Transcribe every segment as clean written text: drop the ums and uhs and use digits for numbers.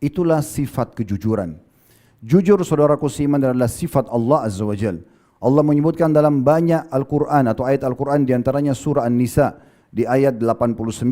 itulah sifat kejujuran. Jujur saudaraku seiman adalah sifat Allah Azza wa Jal. Allah menyebutkan dalam banyak Al-Quran atau ayat Al-Quran diantaranya surah An-Nisa di ayat 89.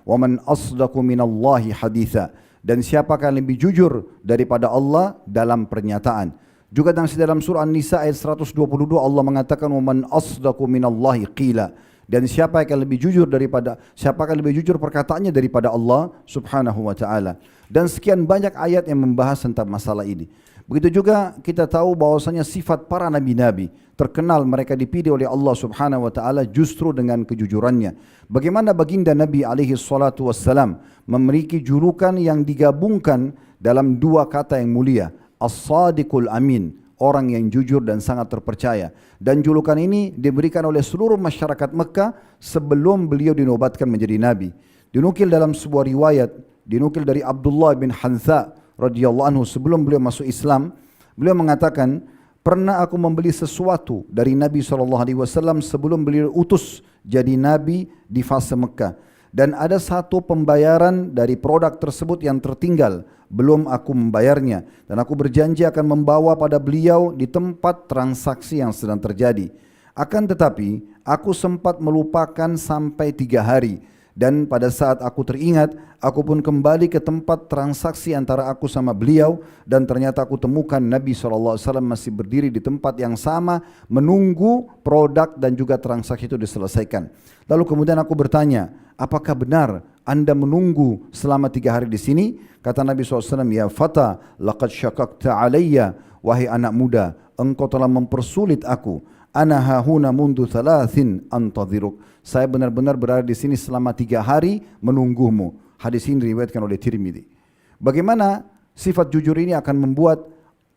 وَمَنْ أَصْدَقُ مِنَ اللَّهِ حَدِيثًا. Dan siapakah yang lebih jujur daripada Allah dalam pernyataan. Juga dalam surah An-Nisa ayat 122 Allah mengatakan وَمَنْ أَصْدَقُ مِنَ اللَّهِ قِيلًا. Dan siapakah yang lebih jujur perkataannya daripada Allah Subhanahu wa taala. Dan sekian banyak ayat yang membahas tentang masalah ini. Begitu juga kita tahu bahwasanya sifat para nabi-nabi terkenal mereka dipilih oleh Allah Subhanahu wa taala justru dengan kejujurannya. Bagaimana baginda Nabi alaihi salatu wassalam memiliki julukan yang digabungkan dalam dua kata yang mulia, As-Sadiqul Amin, orang yang jujur dan sangat terpercaya. Dan julukan ini diberikan oleh seluruh masyarakat Mekah sebelum beliau dinobatkan menjadi nabi. Dinukil dalam sebuah riwayat, dinukil dari Abdullah bin Hantha radhiyallahu anhu sebelum beliau masuk Islam, beliau mengatakan, pernah aku membeli sesuatu dari Nabi SAW sebelum beliau utus jadi nabi di fase Mekah. Dan ada satu pembayaran dari produk tersebut yang tertinggal, belum aku membayarnya. Dan aku berjanji akan membawa pada beliau di tempat transaksi yang sedang terjadi. Akan tetapi, aku sempat melupakan sampai 3 hari. Dan pada saat aku teringat, aku pun kembali ke tempat transaksi antara aku sama beliau. Dan ternyata aku temukan Nabi SAW masih berdiri di tempat yang sama, menunggu produk dan juga transaksi itu diselesaikan. Lalu kemudian aku bertanya, apakah benar Anda menunggu selama 3 hari di sini? Kata Nabi SAW, ya fata, laqad syakakta alayya, wahai anak muda, engkau telah mempersulit aku. Ana hahuna mundu thalathin antadhiruk. Saya benar-benar berada di sini selama 3 hari menunggumu. Hadis ini diriwayatkan oleh Tirmidzi. Bagaimana sifat jujur ini akan membuat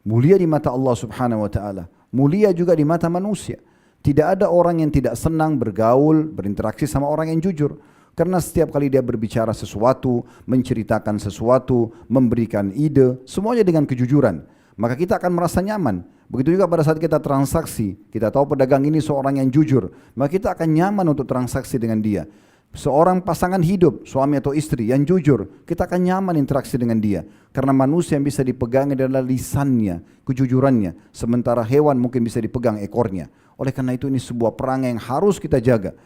mulia di mata Allah Subhanahu wa taala, mulia juga di mata manusia. Tidak ada orang yang tidak senang bergaul, berinteraksi sama orang yang jujur. Karena setiap kali dia berbicara sesuatu, menceritakan sesuatu, memberikan ide, semuanya dengan kejujuran. Maka kita akan merasa nyaman. Begitu juga pada saat kita transaksi, kita tahu pedagang ini seorang yang jujur, maka kita akan nyaman untuk transaksi dengan dia. Seorang pasangan hidup, suami atau istri yang jujur, kita akan nyaman interaksi dengan dia. Karena manusia yang bisa dipegang adalah lisannya, kejujurannya. Sementara hewan mungkin bisa dipegang ekornya. Oleh karena itu ini sebuah perangai yang harus kita jaga.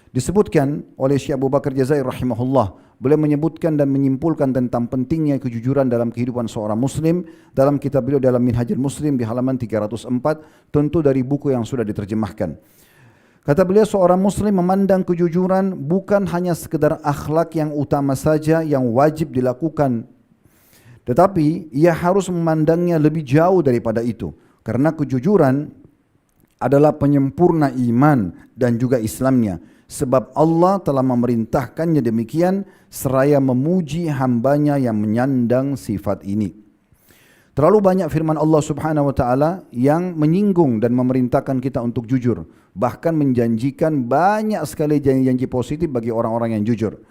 Disebutkan oleh Syekh Abu Bakar Jazair rahimahullah, beliau menyebutkan dan menyimpulkan tentang pentingnya kejujuran dalam kehidupan seorang muslim dalam kitab beliau dalam Minhajul Muslim di halaman 304, tentu dari buku yang sudah diterjemahkan. Kata beliau, seorang muslim memandang kejujuran bukan hanya sekedar akhlak yang utama saja yang wajib dilakukan, tetapi ia harus memandangnya lebih jauh daripada itu. Karena kejujuran adalah penyempurna iman dan juga Islamnya. Sebab Allah telah memerintahkannya demikian seraya memuji hambanya yang menyandang sifat ini. Terlalu banyak firman Allah Subhanahu wa taala yang menyinggung dan memerintahkan kita untuk jujur, bahkan menjanjikan banyak sekali janji-janji positif bagi orang-orang yang jujur.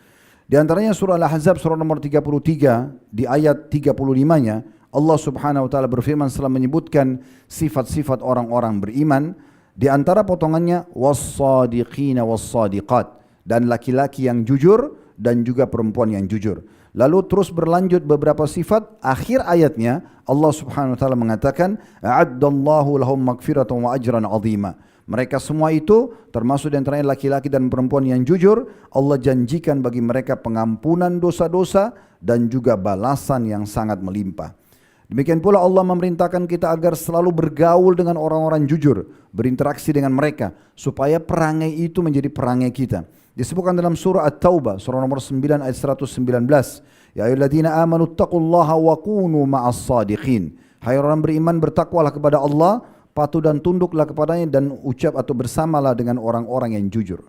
Di antaranya surah Al-Ahzab surah nomor 33 di ayat 35-nya Allah Subhanahu wa taala berfirman setelah menyebutkan sifat-sifat orang-orang beriman. Di antara potongannya was-sadiqina was-sadiqat, dan laki-laki yang jujur dan juga perempuan yang jujur. Lalu terus berlanjut beberapa sifat, akhir ayatnya Allah Subhanahu wa taala mengatakan a'addallahu lahum maghfiratan wa ajran 'azima. Mereka semua itu termasuk di antaranya laki-laki dan perempuan yang jujur, Allah janjikan bagi mereka pengampunan dosa-dosa dan juga balasan yang sangat melimpah. Demikian pula Allah memerintahkan kita agar selalu bergaul dengan orang-orang jujur, berinteraksi dengan mereka, supaya perangai itu menjadi perangai kita. Disebutkan dalam surah At-Taubah, surah nomor 9 ayat 119. Ya ayyuhalladzina amanu taqullaha wa kunu ma'as sadiqin. Hai orang beriman, bertakwalah kepada Allah, patuh dan tunduklah kepadanya, dan ucap atau bersamalah dengan orang-orang yang jujur.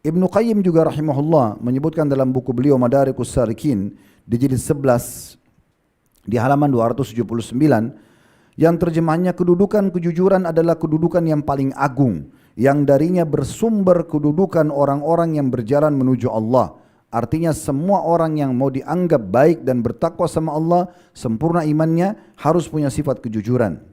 Ibnu Qayyim juga rahimahullah menyebutkan dalam buku beliau Madarikus Salikin di jilid 11 di halaman 279, yang terjemahnya kedudukan kejujuran adalah kedudukan yang paling agung, yang darinya bersumber kedudukan orang-orang yang berjalan menuju Allah. Artinya semua orang yang mau dianggap baik dan bertakwa sama Allah, sempurna imannya, harus punya sifat kejujuran.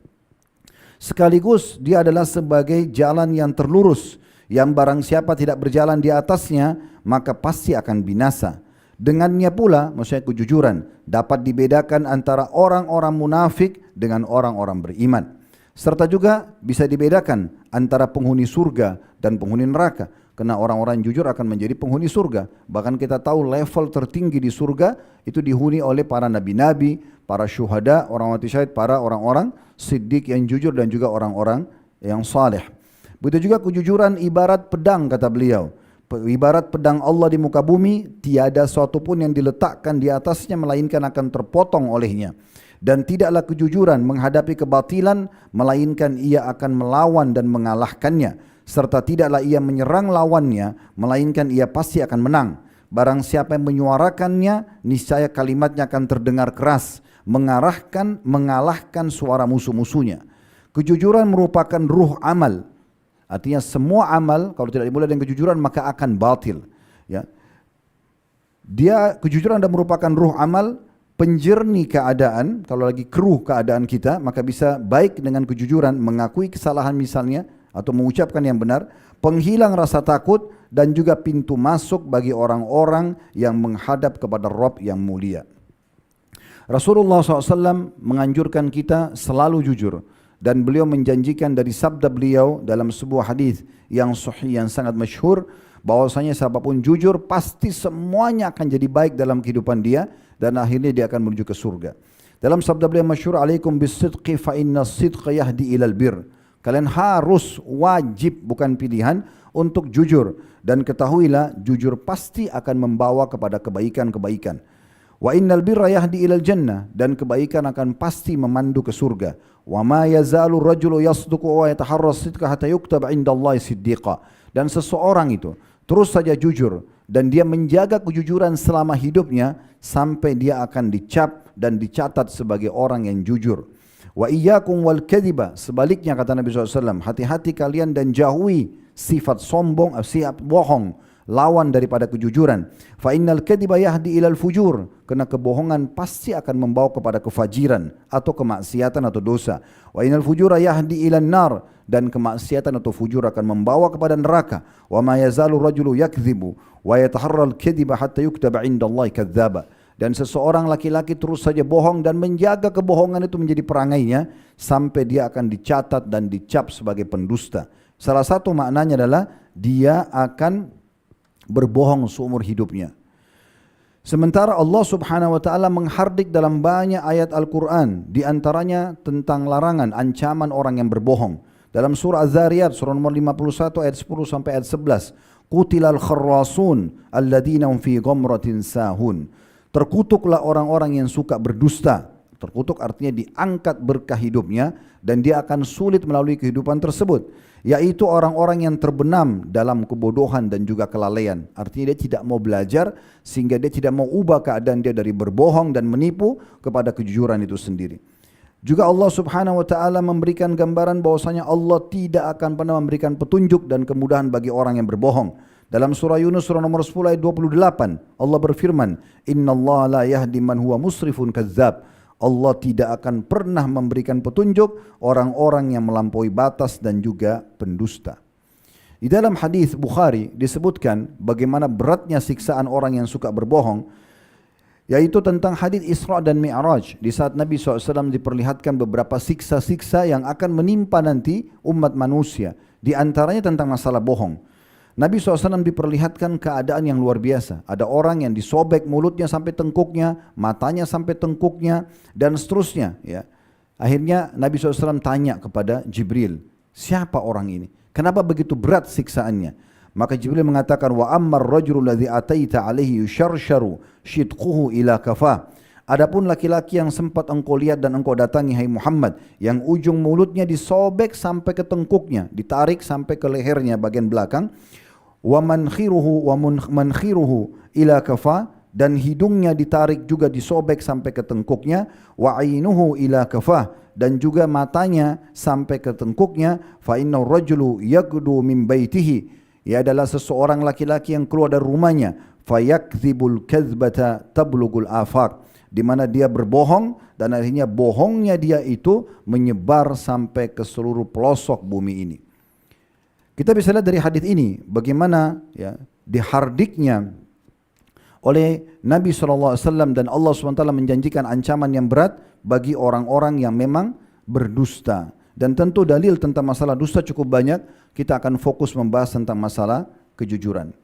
Sekaligus dia adalah sebagai jalan yang terlurus, yang barang siapa tidak berjalan di atasnya, maka pasti akan binasa. Dengannya pula, maksudnya kejujuran, dapat dibedakan antara orang-orang munafik dengan orang-orang beriman. Serta juga bisa dibedakan antara penghuni surga dan penghuni neraka. Karena orang-orang jujur akan menjadi penghuni surga. Bahkan kita tahu level tertinggi di surga itu dihuni oleh para nabi-nabi, para syuhada, orang mati syahid, para orang-orang siddiq yang jujur dan juga orang-orang yang saleh. Begitu juga kejujuran ibarat pedang, kata beliau. Ibarat pedang Allah di muka bumi, tiada suatu pun yang diletakkan di atasnya melainkan akan terpotong olehnya. Dan tidaklah kejujuran menghadapi kebatilan, melainkan ia akan melawan dan mengalahkannya. Serta tidaklah ia menyerang lawannya, melainkan ia pasti akan menang. Barang siapa yang menyuarakannya, niscaya kalimatnya akan terdengar keras, mengalahkan suara musuh-musuhnya. Kejujuran merupakan ruh amal. Artinya semua amal kalau tidak dimulai dengan kejujuran maka akan batil. Ya. Kejujuran adalah merupakan ruh amal, penjernih keadaan. Kalau lagi keruh keadaan kita, maka bisa baik dengan kejujuran, mengakui kesalahan misalnya atau mengucapkan yang benar, penghilang rasa takut dan juga pintu masuk bagi orang-orang yang menghadap kepada Rabb yang mulia. Rasulullah SAW menganjurkan kita selalu jujur. Dan beliau menjanjikan dari sabda beliau dalam sebuah hadis yang sahih yang sangat masyhur bahwasanya siapapun jujur pasti semuanya akan jadi baik dalam kehidupan dia dan akhirnya dia akan menuju ke surga. Dalam sabda beliau masyhur, alaikum bisidqi fa inna sidqa yahdi ilal bir. Kalian harus wajib bukan pilihan untuk jujur dan ketahuilah jujur pasti akan membawa kepada kebaikan-kebaikan. Wa innal birra yahdi ilal jannah, dan kebaikan akan pasti memandu ke surga. Wa ma yazalu rajulu yasduqu wa yataharra sidqa hatta yuktaba indallahi siddiqa. Dan seseorang itu terus saja jujur dan dia menjaga kejujuran selama hidupnya sampai dia akan dicap dan dicatat sebagai orang yang jujur. Wa iyyakum wal kadhiba, sebaliknya kata Nabi SAW, hati-hati kalian dan jauhi sifat sombong, sifat bohong, lawan daripada kejujuran. Fa innal kadhiba yahdi ilal fujur, karena kebohongan pasti akan membawa kepada kefajiran atau kemaksiatan atau dosa. Wa innal fujura yahdi ilan nar, dan kemaksiatan atau fujur akan membawa kepada neraka. Wa ma yazalu rajulu yakdzibu wa yataharra al kadhiba hatta yuktaba indallahi kadzdzaba. Dan seseorang laki-laki terus saja bohong dan menjaga kebohongan itu menjadi perangainya sampai dia akan dicatat dan dicap sebagai pendusta. Salah satu maknanya adalah dia akan berbohong seumur hidupnya. Sementara Allah Subhanahu wa taala menghardik dalam banyak ayat Al-Qur'an, di antaranya tentang larangan, ancaman orang yang berbohong. Dalam surah Az-Zariyat surah nomor 51 ayat 10 sampai ayat 11, Qutilal kharrasun alladzina hum fi ghamratin sahun. Terkutuklah orang-orang yang suka berdusta. Terkutuk artinya diangkat berkah hidupnya dan dia akan sulit melalui kehidupan tersebut. Yaitu orang-orang yang terbenam dalam kebodohan dan juga kelalaian. Artinya dia tidak mau belajar sehingga dia tidak mau ubah keadaan dia dari berbohong dan menipu kepada kejujuran itu sendiri. Juga Allah Subhanahu wa taala memberikan gambaran bahwasanya Allah tidak akan pernah memberikan petunjuk dan kemudahan bagi orang yang berbohong. Dalam surah Yunus surah nomor 10 ayat 28 Allah berfirman, innallaha la yahdi man huwa musrifun kadzdzab. Allah tidak akan pernah memberikan petunjuk orang-orang yang melampaui batas dan juga pendusta. Di dalam hadis Bukhari disebutkan bagaimana beratnya siksaan orang yang suka berbohong, yaitu tentang hadis Isra dan Mi'raj. Di saat Nabi SAW diperlihatkan beberapa siksa-siksa yang akan menimpa nanti umat manusia. Di antaranya tentang masalah bohong. Nabi SAW diperlihatkan keadaan yang luar biasa. Ada orang yang disobek mulutnya sampai tengkuknya, matanya sampai tengkuknya, dan seterusnya. Ya. Akhirnya Nabi SAW tanya kepada Jibril, siapa orang ini? Kenapa begitu berat siksaannya? Maka Jibril mengatakan, wa ammar rajulu ladzi ataita alaihi yusharsharu shidquhu ila kafah. Adapun laki-laki yang sempat engkau lihat dan engkau datangi hai Muhammad, yang ujung mulutnya disobek sampai ke tengkuknya, ditarik sampai ke lehernya bagian belakang, wa mankhiruhu ila kafa, dan hidungnya ditarik juga disobek sampai ke tengkuknya, wa ainuhu ila kafa, dan juga matanya sampai ke tengkuknya, fa inna rajulu yaqdu min baitihi, ia adalah seseorang laki-laki yang keluar dari rumahnya, fayakdzibul kadzbata tablugul afaq, di mana dia berbohong dan akhirnya bohongnya dia itu menyebar sampai ke seluruh pelosok bumi ini. Kita bisa lihat dari hadis ini bagaimana ya dihardiknya oleh Nabi SAW, dan Allah SWT menjanjikan ancaman yang berat bagi orang-orang yang memang berdusta. Dan tentu dalil tentang masalah dusta cukup banyak, kita akan fokus membahas tentang masalah kejujuran.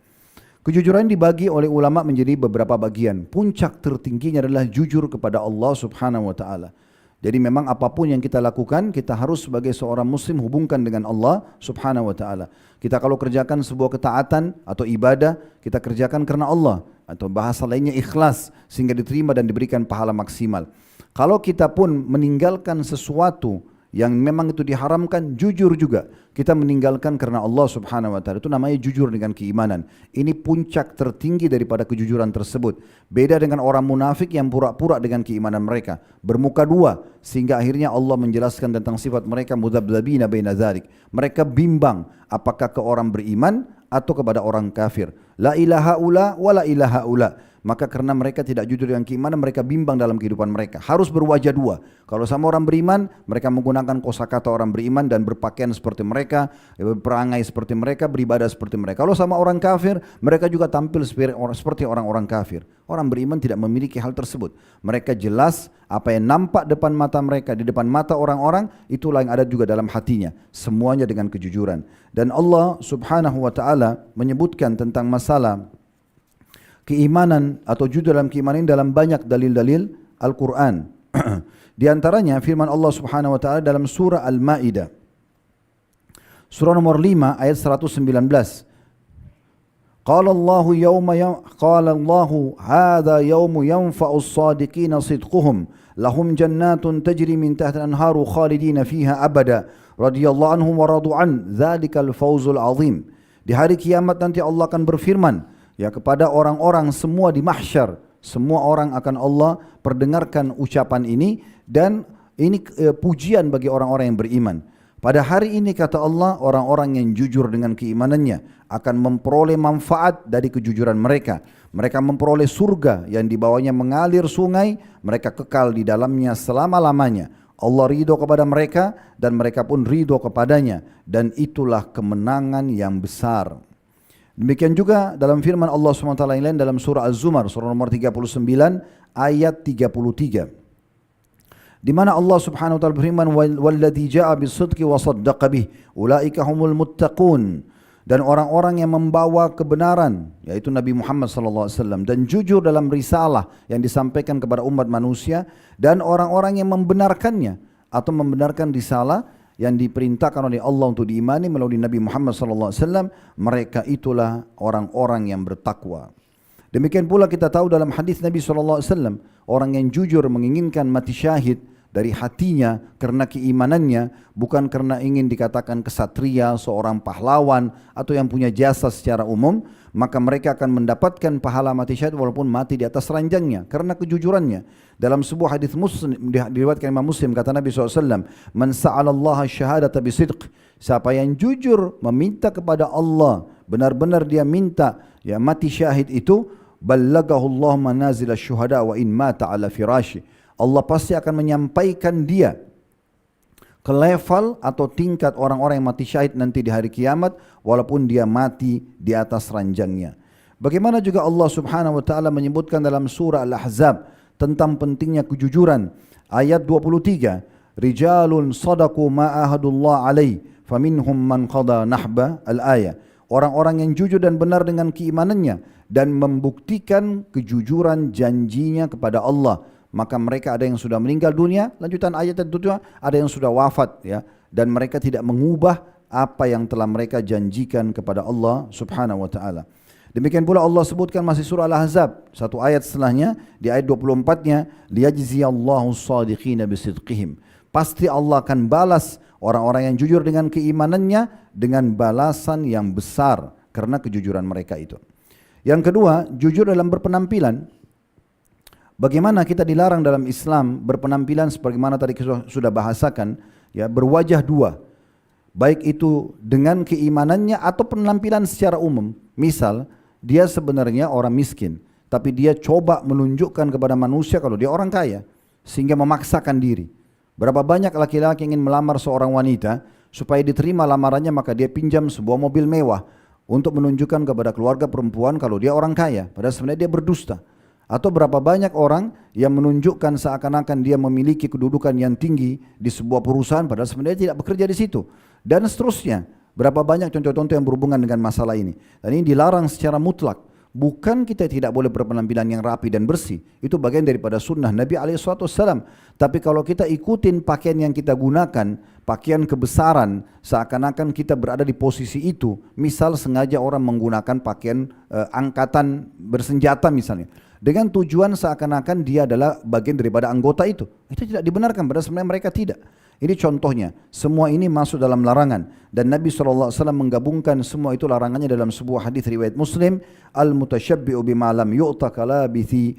Kejujuran dibagi oleh ulama menjadi beberapa bagian. Puncak tertingginya adalah jujur kepada Allah Subhanahu wa taala. Jadi memang apapun yang kita lakukan, kita harus sebagai seorang muslim hubungkan dengan Allah Subhanahu wa taala. Kita kalau kerjakan sebuah ketaatan atau ibadah, kita kerjakan karena Allah, atau bahasa lainnya ikhlas, sehingga diterima dan diberikan pahala maksimal. Kalau kita pun meninggalkan sesuatu yang memang itu diharamkan, jujur juga. Kita meninggalkan karena Allah Subhanahu wa taala. Itu namanya jujur dengan keimanan. Ini puncak tertinggi daripada kejujuran tersebut. Beda dengan orang munafik yang pura-pura dengan keimanan mereka, bermuka dua, sehingga akhirnya Allah menjelaskan tentang sifat mereka mudzabdzabina baina dzalik. Mereka bimbang apakah ke orang beriman atau kepada orang kafir. La ilaha ula wa la ilaha ula. Maka karena mereka tidak jujur dengan keimanan, mereka bimbang dalam kehidupan mereka. Harus berwajah dua. Kalau sama orang beriman, mereka menggunakan kosakata orang beriman dan berpakaian seperti mereka, berangai seperti mereka, beribadah seperti mereka. Kalau sama orang kafir, mereka juga tampil seperti orang-orang kafir. Orang beriman tidak memiliki hal tersebut. Mereka jelas apa yang nampak depan mata mereka, di depan mata orang-orang, itulah yang ada juga dalam hatinya. Semuanya dengan kejujuran. Dan Allah Subhanahu wa taala menyebutkan tentang masalah keimanan atau jujur dalam keimanan dalam banyak dalil-dalil Al-Quran. Di antaranya firman Allah Subhanahu wa taala dalam surah Al-Maidah, surah nomor 5 ayat 119. Qala Allahu hadza yaumu yanfa'u as-sadiqina sidquhum lahum jannatun tajri min tahtiha al-anharu khalidina fiha abada radhiyallahu anhum wa radu an dzalikal fawzul azim. Di hari kiamat nanti Allah akan berfirman ya kepada orang-orang semua di mahsyar, semua orang akan Allah perdengarkan ucapan ini, dan ini pujian bagi orang-orang yang beriman. Pada hari ini kata Allah, orang-orang yang jujur dengan keimanannya akan memperoleh manfaat dari kejujuran mereka. Mereka memperoleh surga yang di bawahnya mengalir sungai, mereka kekal di dalamnya selama-lamanya. Allah ridho kepada mereka dan mereka pun ridho kepadanya, dan itulah kemenangan yang besar. Demikian juga dalam firman Allah SWT yang lain dalam surah Az-Zumar, surah nomor 39 ayat 33. Di mana Allah Subhanahu wa taala berfirman, "Walladzi jaa'a bis-sidqi wa saddaqa bih, ulaika humul muttaqun." Dan orang-orang yang membawa kebenaran, yaitu Nabi Muhammad SAW, dan jujur dalam risalah yang disampaikan kepada umat manusia, dan orang-orang yang membenarkannya atau membenarkan risalah yang diperintahkan oleh Allah untuk diimani melalui Nabi Muhammad SAW, mereka itulah orang-orang yang bertakwa. Demikian pula kita tahu dalam hadis Nabi SAW, orang yang jujur menginginkan mati syahid dari hatinya karena keimanannya, bukan karena ingin dikatakan kesatria, seorang pahlawan, atau yang punya jasa secara umum, maka mereka akan mendapatkan pahala mati syahid walaupun mati di atas ranjangnya karena kejujurannya. Dalam sebuah hadis Muslim, diriwayatkan Imam Muslim, kata Nabi SAW, "Man sa'alallaha syahadata bisidq." Siapa yang jujur meminta kepada Allah, benar-benar dia minta ya mati syahid itu, ballagahu Allah manazil asy-syuhada wa in mata ala firashi. Allah pasti akan menyampaikan dia ke level atau tingkat orang-orang yang mati syahid nanti di hari kiamat walaupun dia mati di atas ranjangnya. Bagaimana juga Allah Subhanahu wa taala menyebutkan dalam surah Al-Ahzab tentang pentingnya kejujuran. Ayat 23, "Rijalun sadaqu ma ahadullah alaih, faminhum man qada nahba." Al-ayah. Orang-orang yang jujur dan benar dengan keimanannya dan membuktikan kejujuran janjinya kepada Allah, maka mereka ada yang sudah meninggal dunia, lanjutan ayat itu ada yang sudah wafat ya, dan mereka tidak mengubah apa yang telah mereka janjikan kepada Allah Subhanahu wa taala. Demikian pula Allah sebutkan masih surah Al-Ahzab, satu ayat setelahnya di ayat 24-nya, liyajziyallahu as-sadiqina bisidqihim. Pasti Allah akan balas orang-orang yang jujur dengan keimanannya dengan balasan yang besar karena kejujuran mereka itu. Yang kedua, jujur dalam berpenampilan. Bagaimana kita dilarang dalam Islam berpenampilan sebagaimana tadi kita sudah bahasakan, ya, berwajah dua. Baik itu dengan keimanannya atau penampilan secara umum. Misal, dia sebenarnya orang miskin, tapi dia coba menunjukkan kepada manusia kalau dia orang kaya, sehingga memaksakan diri. Berapa banyak laki-laki ingin melamar seorang wanita, supaya diterima lamarannya maka dia pinjam sebuah mobil mewah. untuk menunjukkan kepada keluarga perempuan kalau dia orang kaya, padahal sebenarnya dia berdusta. Atau berapa banyak orang yang menunjukkan seakan-akan dia memiliki kedudukan yang tinggi di sebuah perusahaan padahal sebenarnya tidak bekerja di situ. Dan seterusnya. Berapa banyak contoh-contoh yang berhubungan dengan masalah ini. Dan ini dilarang secara mutlak. Bukan kita tidak boleh berpenampilan yang rapi dan bersih. Itu bagian daripada sunnah Nabi SAW. Tapi kalau kita ikutin pakaian yang kita gunakan, pakaian kebesaran, seakan-akan kita berada di posisi itu. Misal sengaja orang menggunakan pakaian angkatan bersenjata misalnya. Dengan tujuan seakan-akan dia adalah bagian daripada anggota itu. Itu tidak dibenarkan, padahal sebenarnya mereka tidak. Ini contohnya, semua ini masuk dalam larangan. Dan Nabi SAW menggabungkan semua itu larangannya dalam sebuah hadis riwayat Muslim. Al-mutasyabbi'u bima lam yu'ta kalabisi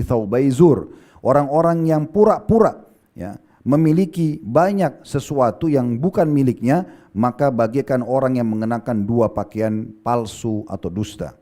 thawbai zur. Orang-orang yang pura-pura ya, memiliki banyak sesuatu yang bukan miliknya, maka bagaikan orang yang mengenakan dua pakaian palsu atau dusta.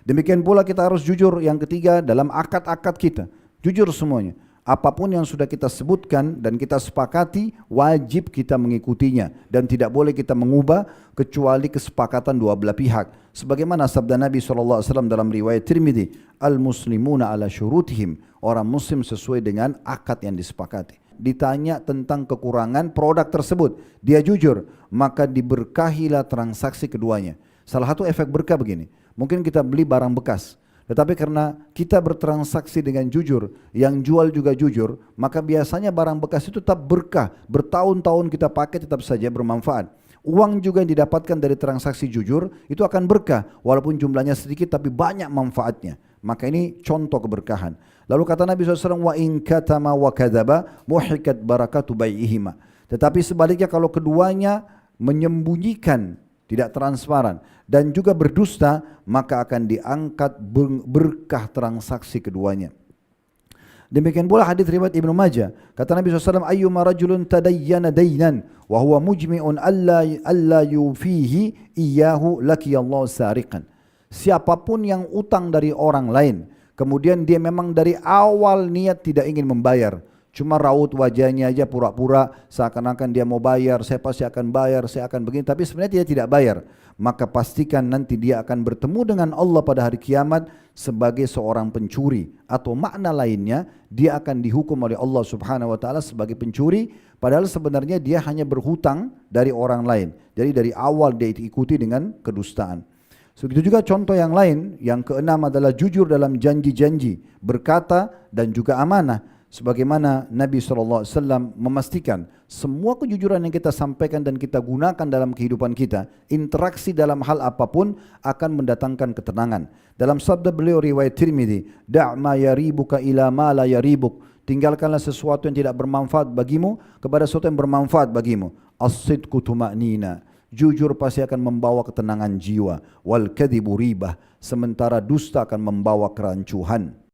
Demikian pula kita harus jujur yang ketiga dalam akad-akad kita. Jujur semuanya. Apapun yang sudah kita sebutkan dan kita sepakati, wajib kita mengikutinya. Dan tidak boleh kita mengubah kecuali kesepakatan dua belah pihak. Sebagaimana sabda Nabi SAW dalam riwayat Tirmidzi, Al-muslimuna ala syurutihim. Orang muslim sesuai dengan akad yang disepakati. Ditanya tentang kekurangan produk tersebut, dia jujur, maka diberkahilah transaksi keduanya. Salah satu efek berkah begini, mungkin kita beli barang bekas, tetapi karena kita bertransaksi dengan jujur, yang jual juga jujur, maka biasanya barang bekas itu tetap berkah. Bertahun-tahun kita pakai tetap saja bermanfaat. Uang juga yang didapatkan dari transaksi jujur itu akan berkah. Walaupun jumlahnya sedikit tapi banyak manfaatnya. Maka ini contoh keberkahan. Lalu kata Nabi SAW, wa in katama wa kadzaba muhikat barakatu bai'ihima. Tetapi sebaliknya kalau keduanya menyembunyikan, tidak transparan dan juga berdusta, maka akan diangkat berkah transaksi keduanya. Demikian pula hadis riwayat Ibnu Majah, kata Nabi SAW, ayyuma rajulun tadayyana daynan wa huwa mujmi'un alla yufihi iyyahu lakiyallahu sariqan. Siapapun yang utang dari orang lain, kemudian dia memang dari awal niat tidak ingin membayar, cuma raut wajahnya aja pura-pura seakan-akan dia mau bayar, saya pasti akan bayar, saya akan begini, tapi sebenarnya dia tidak bayar. Maka pastikan nanti dia akan bertemu dengan Allah pada hari kiamat sebagai seorang pencuri. Atau makna lainnya, dia akan dihukum oleh Allah Subhanahu wa ta'ala sebagai pencuri, padahal sebenarnya dia hanya berhutang dari orang lain. Jadi dari awal dia ikuti dengan kedustaan. Begitu juga contoh yang lain, yang keenam adalah jujur dalam janji-janji, berkata dan juga amanah. Sebagaimana Nabi SAW memastikan semua kejujuran yang kita sampaikan dan kita gunakan dalam kehidupan kita, interaksi dalam hal apapun akan mendatangkan ketenangan. Dalam sabda beliau riwayat Tirmidzi, da' ma yaribuka ila ma la yaribuk. Tinggalkanlah sesuatu yang tidak bermanfaat bagimu kepada sesuatu yang bermanfaat bagimu. As-sidqu tuma'nina. Jujur pasti akan membawa ketenangan jiwa. Wal kadhibu ribah. Sementara dusta akan membawa kerancuhan.